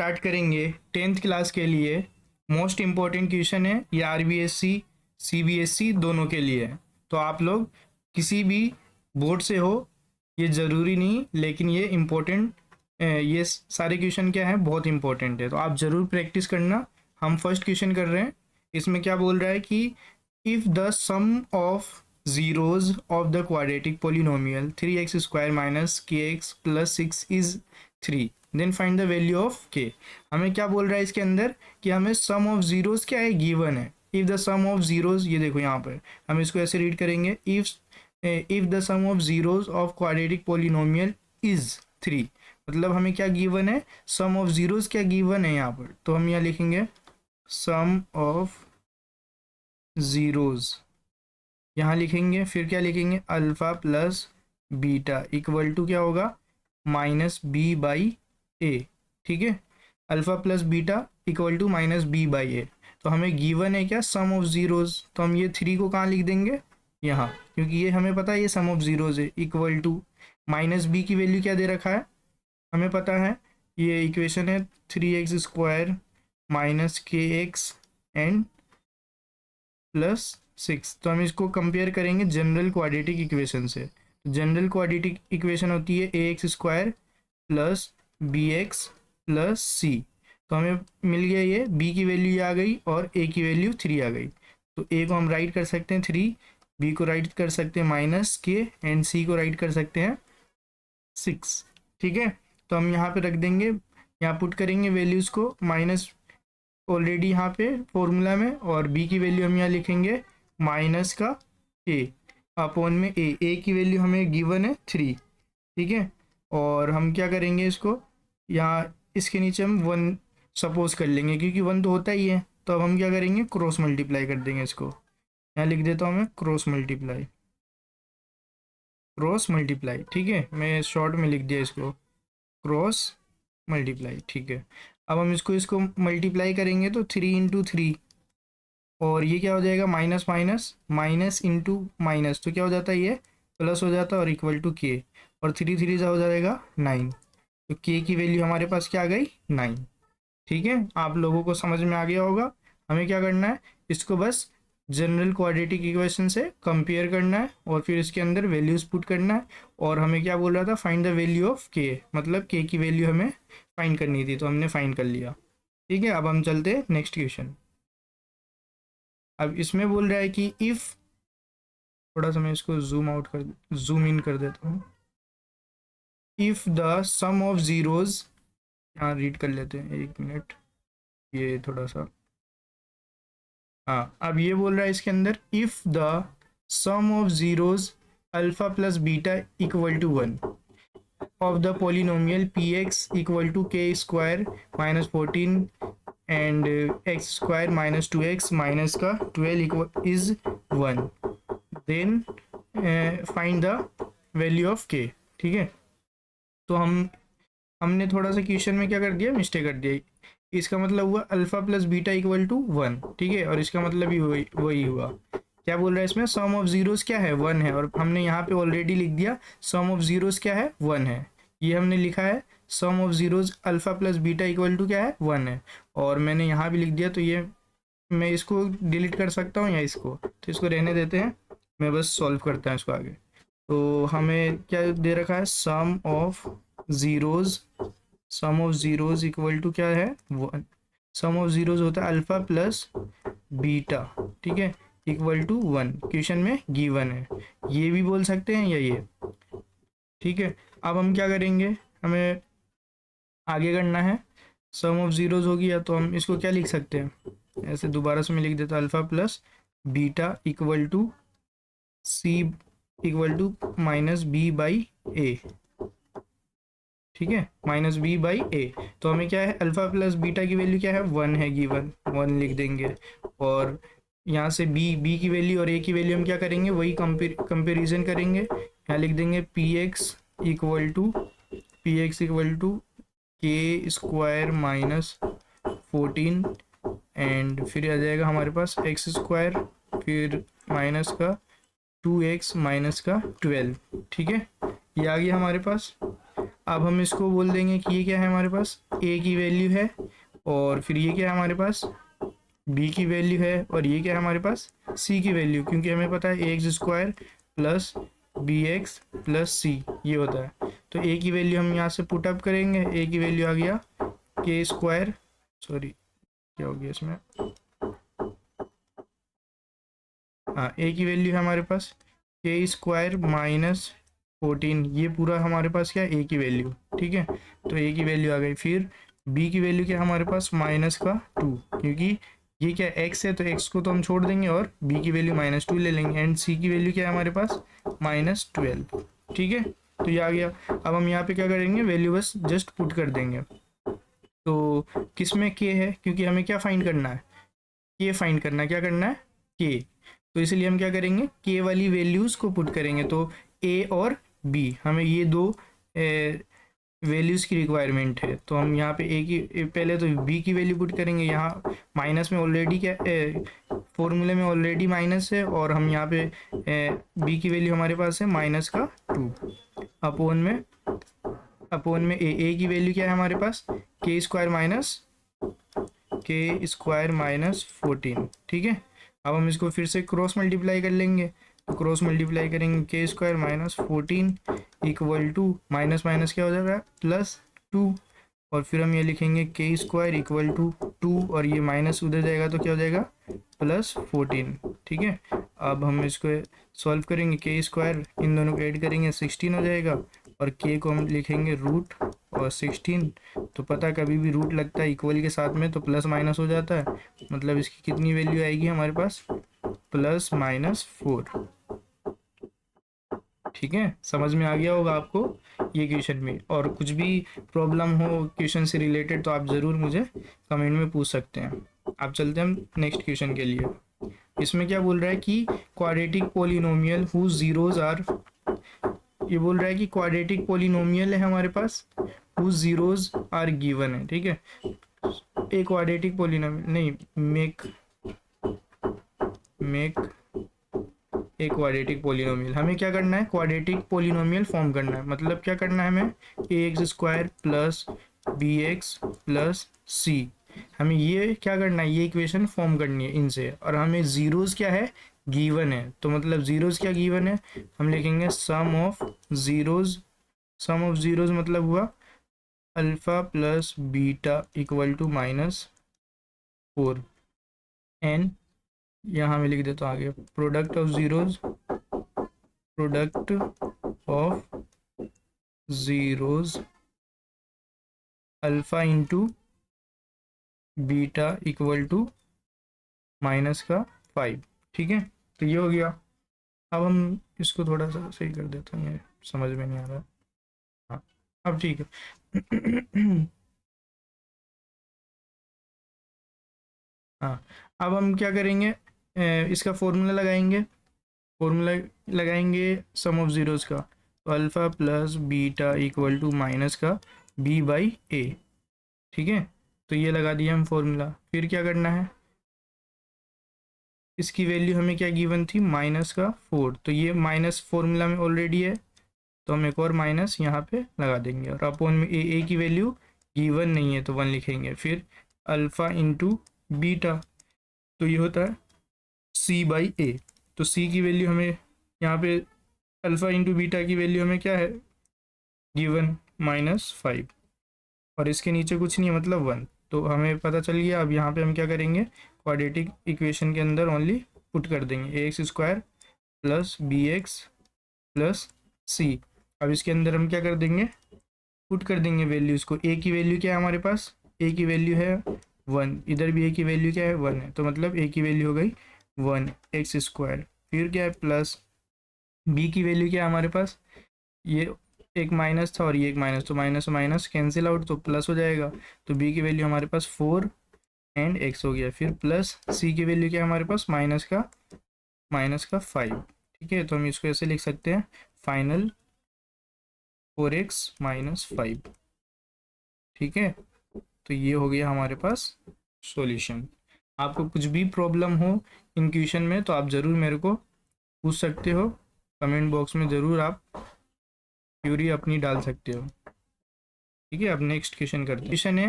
Start करेंगे 10th class के लिए। मोस्ट इम्पोर्टेंट क्वेश्चन है ये, आरबीएससी सीबीएसई दोनों के लिए है। तो आप लोग किसी भी बोर्ड से हो ये ज़रूरी नहीं, लेकिन ये इम्पोर्टेंट, ये सारे क्वेश्चन क्या है, बहुत इंपॉर्टेंट है, तो आप ज़रूर प्रैक्टिस करना। हम फर्स्ट क्वेश्चन कर रहे हैं। इसमें क्या बोल रहा है कि if the sum of zeros of the quadratic polynomial 3x square minus kx plus 6 is 3, then find the value of k। हमें क्या बोल रहा है इसके अंदर कि हमें सम ऑफ जीरोस क्या है, गिवन है। If the sum of zeros, ये देखो यहाँ पर हम इसको ऐसे रीड करेंगे, if the sum of zeros of quadratic polynomial is 3, मतलब हमें क्या गिवन है, सम ऑफ जीरोस क्या गिवन है यहाँ पर। तो हम यहाँ लिखेंगे सम ऑफ जीरोस, यहाँ लिखेंगे, फिर क्या लिखेंगे, alpha plus beta equal to क्या होगा, माइनस बी बाई ए। ठीक है, alpha plus beta equal to minus B by A. तो हमें गिवन है क्या, सम ऑफ ज़ीरोज़। तो हम ये 3 को कहाँ लिख देंगे, यहाँ, क्योंकि ये हमें पता है ये सम ऑफ ज़ीरोज़ है। इक्वल टू माइनस बी की वैल्यू क्या दे रखा है, हमें पता है, ये इक्वेशन है 3x square minus K X and plus 6। तो हम इसको कंपेयर करेंगे जनरल क्वाड्रेटिक इक्वेशन से। जनरल क्वाड्रेटिक इक्वेशन होती है A X square plus B X plus C. तो हमें मिल गया ये, बी की वैल्यू आ गई और ए की वैल्यू 3 आ गई। तो ए को हम राइट कर सकते हैं 3, बी को राइट कर सकते हैं माइनस के, एंड सी को राइट कर सकते हैं 6। ठीक है, तो हम यहाँ पे रख देंगे, यहाँ पुट करेंगे वैल्यूज़ को, माइनस ऑलरेडी यहाँ पे फॉर्मूला में, और बी की वैल्यू हम यहाँ लिखेंगे माइनस का ए अपॉन में ए की वैल्यू हमें गिवन है 3। ठीक है, और हम क्या करेंगे, इसको यहाँ इसके नीचे हम 1 सपोज कर लेंगे, क्योंकि 1 तो होता ही है। तो अब हम क्या करेंगे, क्रॉस मल्टीप्लाई कर देंगे इसको। यहाँ लिख देता हूँ मैं क्रॉस मल्टीप्लाई, क्रॉस मल्टीप्लाई। ठीक है, मैं शॉर्ट में लिख दिया इसको, क्रॉस मल्टीप्लाई। ठीक है, अब हम इसको मल्टीप्लाई करेंगे तो 3 इंटू 3, और ये क्या हो जाएगा, minus minus minus into minus, तो क्या हो जाता है, ये प्लस हो जाता है, और इक्वल टू के, और 3 3 हो जाएगा 9। तो के की वैल्यू हमारे पास क्या आ गई, 9। ठीक है, आप लोगों को समझ में आ गया होगा। हमें क्या करना है, इसको बस जनरल क्वाड्रेटिक इक्वेशन से कंपेयर करना है, और फिर इसके अंदर वैल्यूज पुट करना है। और हमें क्या बोल रहा था, फाइंड द वैल्यू ऑफ के, मतलब के की वैल्यू हमें फाइंड करनी थी, तो हमने फाइंड कर लिया। ठीक है, अब हम चलते हैं नेक्स्ट क्वेश्चन। अब इसमें बोल रहा है कि इफ़, थोड़ा सा मैं इसको जूम इन कर देता हूँ। If the sum of zeros, यहाँ रीड कर लेते हैं, 1 मिनट, ये थोड़ा सा, हाँ, अब ये बोल रहा है इसके अंदर, if the sum of zeros alpha plus beta equal to 1 of the polynomial P X equal to K square minus 14 and X square minus 2x minus का 12 equal is 1, then find the value of K. ठीक है, तो हमने थोड़ा सा question में क्या कर दिया, मिस्टेक कर दिया। इसका मतलब हुआ alpha plus beta equal to 1। ठीक है, और इसका मतलब भी वही हुआ। क्या बोल रहा है इसमें, सम ऑफ जीरोस क्या है, 1 है, और हमने यहाँ पे ऑलरेडी लिख दिया सम ऑफ जीरोस क्या है, 1 है। ये हमने लिखा है sum of zeros alpha plus beta equal to क्या है, 1 है, और मैंने यहाँ भी लिख दिया। तो ये मैं इसको डिलीट कर सकता हूँ या इसको, तो इसको रहने देते हैं, मैं बस सॉल्व करता हूँ इसको आगे। तो हमें क्या दे रखा है, sum of zeros equal to क्या है, 1। सम ऑफ ज़ीरोज़ होता है अल्फ़ा प्लस बीटा, ठीक है, इक्वल टू 1, क्वेश्चन में गिवन है। ये भी बोल सकते हैं या ये। ठीक है, अब हम क्या करेंगे, हमें आगे करना है, सम ऑफ ज़ीरोज़ हो गया, तो हम इसको क्या लिख सकते हैं, ऐसे दोबारा से मैं लिख देता, alpha plus beta equal to C equal to minus B by A. ठीक है, माइनस बी बाई ए। तो हमें क्या है, अल्फ़ा प्लस बीटा की वैल्यू क्या है, 1 है गिवन, 1 लिख देंगे, और यहाँ से बी की वैल्यू और ए की वैल्यू हम क्या करेंगे, वही कंपेरिजन करेंगे। यहाँ लिख देंगे P X equal to K square minus 14 and फिर आ जाएगा हमारे पास एक्स स्क्वायर, फिर माइनस का 2x माइनस का 12। ठीक है, ये आ गया हमारे पास। अब हम इसको बोल देंगे कि ये क्या है हमारे पास, ए की वैल्यू है, और फिर ये क्या है हमारे पास बी की वैल्यू है, और ये क्या है हमारे पास सी की वैल्यू, क्योंकि हमें पता है A X square plus B X plus C ये होता है। तो ए की वैल्यू हम यहाँ से पुट अप करेंगे, ए की वैल्यू आ गया के स्क्वायर, सॉरी क्या हो गया इसमें, हाँ ए की वैल्यू है हमारे पास के स्क्वायर माइनस 14, ये पूरा हमारे पास क्या है ए की वैल्यू, ठीक है। तो ए की वैल्यू आ गई। फिर बी की वैल्यू क्या हमारे पास -2, क्योंकि ये क्या एक्स है तो एक्स को तो हम छोड़ देंगे और बी की वैल्यू -2 ले लेंगे, एंड सी की वैल्यू क्या है हमारे पास -12, ठीक है। तो ये आ गया। अब हम यहाँ पे क्या करेंगे, वैल्यू बस जस्ट पुट कर देंगे। तो किस में के है, क्योंकि हमें क्या फाइंड करना है, के फाइंड करना है, क्या करना है के, तो इसलिए हम क्या करेंगे के वाली वैल्यूज़ को पुट करेंगे। तो ए और बी हमें ये दो वैल्यूज़ की रिक्वायरमेंट है, तो हम यहाँ पे पहले तो बी की वैल्यू पुट करेंगे। यहाँ माइनस में ऑलरेडी क्या फॉर्मूले में ऑलरेडी माइनस है, और हम यहाँ पे बी की वैल्यू हमारे पास है -2 अपोन में ए की वैल्यू क्या है हमारे पास के स्क्वायर माइनस 14, ठीक है। अब हम इसको फिर से क्रॉस मल्टीप्लाई कर लेंगे, तो क्रॉस मल्टीप्लाई करेंगे के square -14 equal to minus minus क्या हो जाएगा +2, और फिर हम ये लिखेंगे के स्क्वायर इक्वल टू 2, और ये माइनस उधर जाएगा तो क्या हो जाएगा +14, ठीक है। अब हम इसको सॉल्व करेंगे, के स्क्वायर इन दोनों को ऐड करेंगे 16 हो जाएगा, और के को हम लिखेंगे रूट और 16, तो पता कभी भी रूट लगता है इक्वल के साथ में तो प्लस माइनस हो जाता है, मतलब इसकी कितनी वैल्यू आएगी हमारे पास +-4, ठीक है। समझ में आ गया होगा आपको ये क्वेश्चन में, और कुछ भी प्रॉब्लम हो क्वेश्चन से रिलेटेड तो आप ज़रूर मुझे कमेंट में पूछ सकते हैं। आप चलते हैं हम नेक्स्ट क्वेश्चन के लिए। इसमें क्या बोल रहा है कि quadratic polynomial whose zeros are, ये बोल रहा है कि क्वाड्रेटिक पोलिनोमियल है हमारे पास हुज जीरोज आर गिवन है, ठीक है। एक क्वाड्रेटिक पोलिनोमियल नहीं, मेक एक क्वाड्रेटिक पोलिनोमियल, हमें क्या करना है क्वाड्रेटिक पोलिनोमियल फॉर्म करना है। मतलब क्या करना है हमें A X square plus B X plus C, हमें ये क्या करना है ये इक्वेशन फॉर्म करनी है इनसे, और हमें जीरोस क्या है गिवन है। तो मतलब जीरोस क्या गिवन है, हम लिखेंगे सम ऑफ जीरोस मतलब हुआ alpha plus beta equal to -4, and यहाँ मैं लिख देता हूँ आगे product of zeros alpha into beta equal to -5, ठीक है। तो ये हो गया। अब हम इसको थोड़ा सा सही कर देते हैं, ये समझ में नहीं आ रहा। हाँ अब ठीक है। हाँ अब हम क्या करेंगे, इसका फॉर्मूला लगाएंगे सम ऑफ ज़ीरोज़ का, तो alpha plus beta equal to minus का b/a, ठीक है। तो ये लगा दिया हम फॉर्मूला। फिर क्या करना है, इसकी वैल्यू हमें क्या गिवन थी -4, तो ये माइनस फॉर्मूला में ऑलरेडी है, तो हम एक और माइनस यहाँ पे लगा देंगे, और अपोन में ए की वैल्यू गिवन नहीं है तो 1 लिखेंगे। फिर अल्फ़ा इंटू बीटा, तो ये होता है c/a, तो c की वैल्यू हमें यहाँ पे अल्फ़ा इंटू बीटा की वैल्यू हमें क्या है गिवन -5, और इसके नीचे कुछ नहीं है मतलब 1, तो हमें पता चल गया। अब यहाँ पे हम क्या करेंगे क्वाड्रेटिक इक्वेशन के अंदर ओनली पुट कर देंगे A X square plus B X plus C. अब इसके अंदर हम क्या कर देंगे पुट कर देंगे वैल्यूज़ को। ए की वैल्यू क्या है हमारे पास, ए की वैल्यू है 1, इधर भी ए की वैल्यू क्या है 1 है, तो मतलब ए की वैल्यू हो गई 1 x²। फिर क्या है प्लस बी की वैल्यू क्या है हमारे पास, ये एक माइनस था और ये एक माइनस, तो माइनस माइनस कैंसिल आउट तो प्लस हो जाएगा, तो बी की वैल्यू हमारे पास 4 एंड x हो गया। फिर प्लस सी की वैल्यू क्या है हमारे पास माइनस का 5, ठीक है। तो हम इसको ऐसे लिख सकते हैं फाइनल 4x - 5, ठीक है। तो ये हो गया हमारे पास सॉल्यूशन। आपको कुछ भी प्रॉब्लम हो इन क्वेश्चन में तो आप ज़रूर मेरे को पूछ सकते हो, कमेंट बॉक्स में ज़रूर आप क्यूरी अपनी डाल सकते हो, ठीक है। अब नेक्स्ट क्वेश्चन करते हैं। क्वेश्चन है